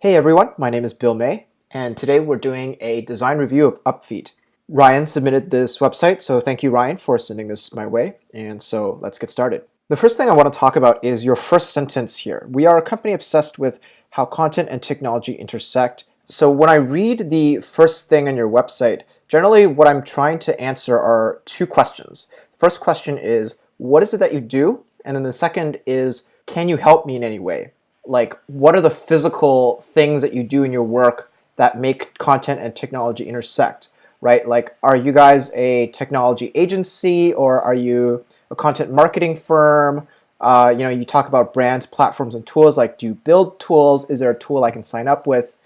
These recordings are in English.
Hey everyone, my name is Bill May, and today we're doing a design review of Upfeat. Ryan submitted this website, so thank you Ryan for sending this my way, and so let's get started. The first thing I want to talk about is your first sentence here. We are a company obsessed with how content and technology intersect. So when I read the first thing on your website, generally what I'm trying to answer are two questions. First question is, what is it that you do? And then the second is, can you help me in any way? Like, what are the physical things that you do in your work that make content and technology intersect, right? Like, are you guys a technology agency or are you a content marketing firm? You talk about brands, platforms, and tools. Like, do you build tools? Is there a tool I can sign up with?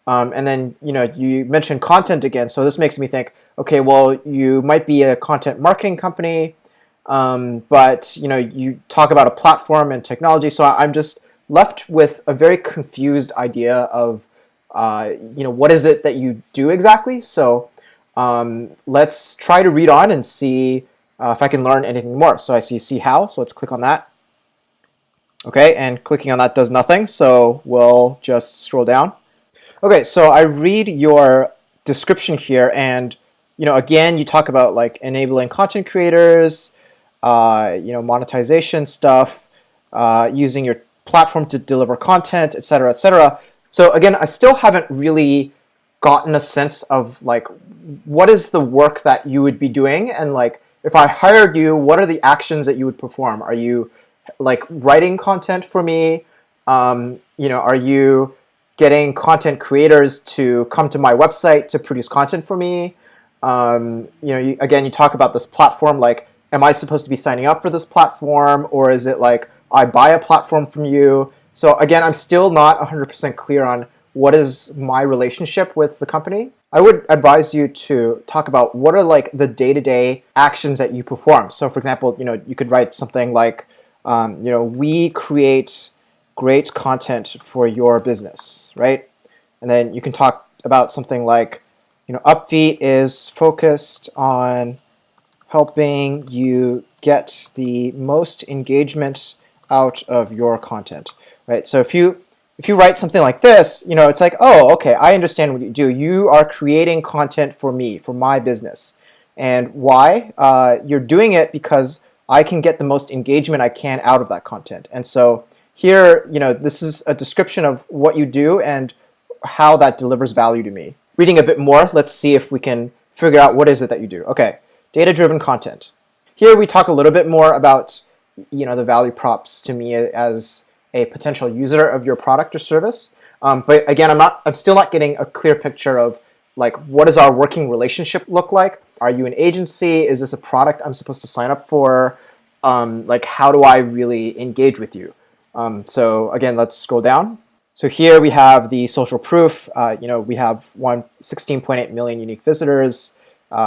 And then, you mentioned content again. So this makes me think, okay, well, you might be a content marketing company, but, you talk about a platform and technology. So I'm just left with a very confused idea of, what is it that you do exactly? So let's try to read on and see if I can learn anything more. So I see how, so let's click on that. Okay, and clicking on that does nothing, so we'll just scroll down. Okay, so I read your description here, and again, you talk about like enabling content creators, monetization stuff, using your platform to deliver content, etc., etc. So again, I still haven't really gotten a sense of like what is the work that you would be doing, and like if I hired you, what are the actions that you would perform? Are you like writing content for me? Are you getting content creators to come to my website to produce content for me? Again, you talk about this platform, like, am I supposed to be signing up for this platform, or is it like I buy a platform from you? So again, I'm still not 100% clear on what is my relationship with the company. I would advise you to talk about what are like the day-to-day actions that you perform. So for example, you could write something like, we create great content for your business, right? And then you can talk about something like, Upfeat is focused on helping you get the most engagement out of your content, right? So if you write something like this, it's like, oh, okay, I understand what you do. You are creating content for me, for my business. And why? You're doing it because I can get the most engagement I can out of that content. And so here, this is a description of what you do and how that delivers value to me. Reading a bit more, let's see if we can figure out what is it that you do. Okay, data-driven content. Here we talk a little bit more about, the value props to me as a potential user of your product or service. But again, I'm still not getting a clear picture of like, what does our working relationship look like? Are you an agency? Is this a product I'm supposed to sign up for? Like, how do I really engage with you? So again, let's scroll down. So here we have the social proof. We have 16.8 million unique visitors.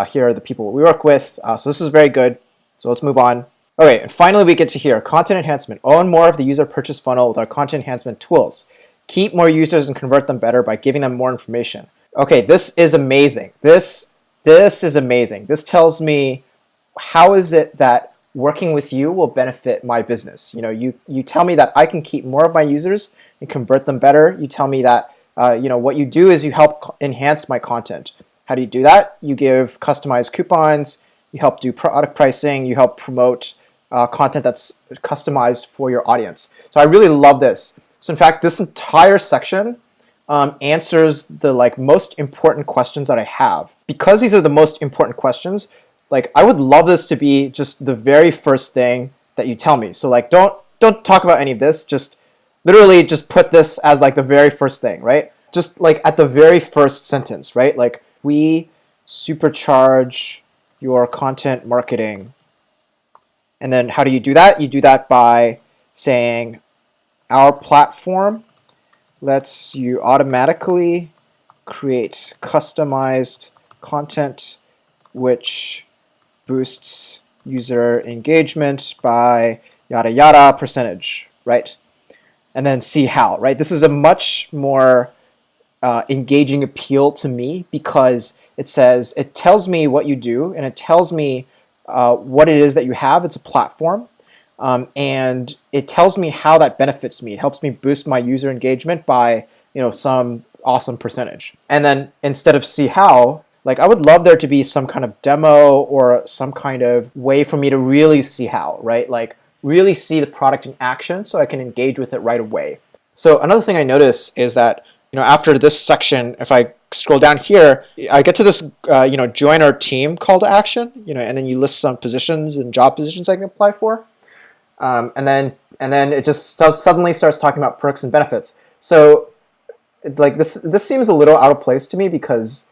Here are the people we work with. So this is very good. So let's move on. Okay, and finally we get to here, content enhancement. Own more of the user purchase funnel with our content enhancement tools. Keep more users and convert them better by giving them more information. Okay, this is amazing. This is amazing. This tells me how is it that working with you will benefit my business. You tell me that I can keep more of my users and convert them better. You tell me that what you do is you help enhance my content. How do you do that? You give customized coupons, you help do product pricing, you help promote content that's customized for your audience. So I really love this. So in fact, this entire section answers the most important questions that I have. Because these are the most important questions, I would love this to be just the very first thing that you tell me. So don't talk about any of this, just literally just put this as the very first thing, right? Just at the very first sentence, right? We supercharge your content marketing. And then how do you do that? You do that by saying our platform lets you automatically create customized content which boosts user engagement by yada yada percentage, right? And then see how, right? This is a much more engaging appeal to me because it tells me what you do and it tells me what it is that you have. It's a platform, and it tells me how that benefits me. It helps me boost my user engagement by some awesome percentage. And then instead of see how, like I would love there to be some kind of demo or some kind of way for me to really see how, right? Like really see the product in action so I can engage with it right away. So another thing I notice is that, after this section, if I scroll down here, I get to this, join our team call to action, and then you list some positions and job positions I can apply for. And then it just suddenly starts talking about perks and benefits. So like this seems a little out of place to me because,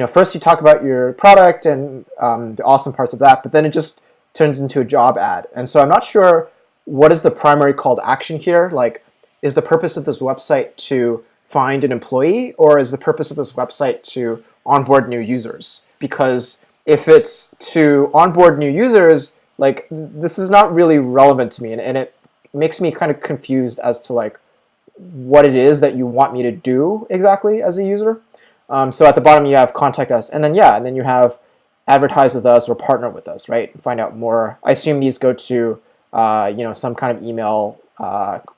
first you talk about your product and the awesome parts of that, but then it just turns into a job ad. And so I'm not sure what is the primary call to action here. Like, is the purpose of this website to find an employee, or is the purpose of this website to onboard new users? Because if it's to onboard new users, like this is not really relevant to me, and it makes me kind of confused as to like what it is that you want me to do exactly as a user. So at the bottom you have contact us, and then you have advertise with us or partner with us, right? Find out more. I assume these go to some kind of email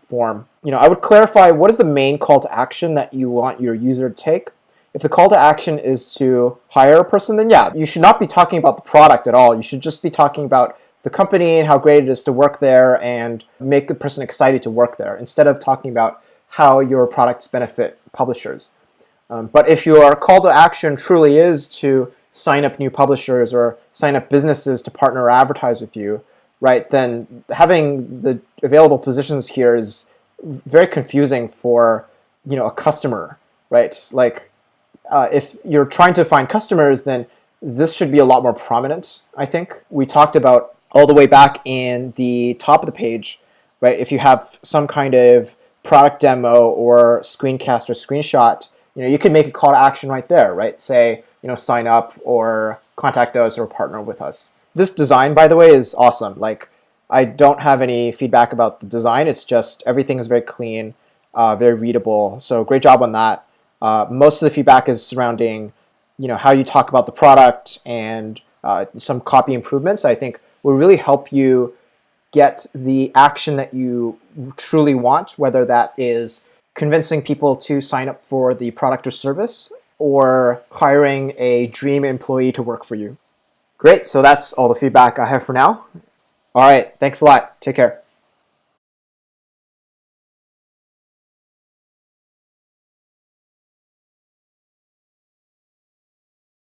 form. I would clarify what is the main call to action that you want your user to take. If the call to action is to hire a person, then you should not be talking about the product at all. You should just be talking about the company and how great it is to work there and make the person excited to work there instead of talking about how your products benefit publishers. But if your call to action truly is to sign up new publishers or sign up businesses to partner or advertise with you, right, then having the available positions here is very confusing for a customer, right? Like if you're trying to find customers, then this should be a lot more prominent, I think. We talked about all the way back in the top of the page, right? If you have some kind of product demo or screencast or screenshot, you can make a call to action right there, right? Say, sign up or contact us or partner with us. This design, by the way, is awesome. Like, I don't have any feedback about the design. It's just everything is very clean, very readable. So great job on that. Most of the feedback is surrounding, how you talk about the product and some copy improvements. I think will really help you get the action that you truly want, whether that is convincing people to sign up for the product or service or hiring a dream employee to work for you. Great, so that's all the feedback I have for now. All right, thanks a lot. Take care.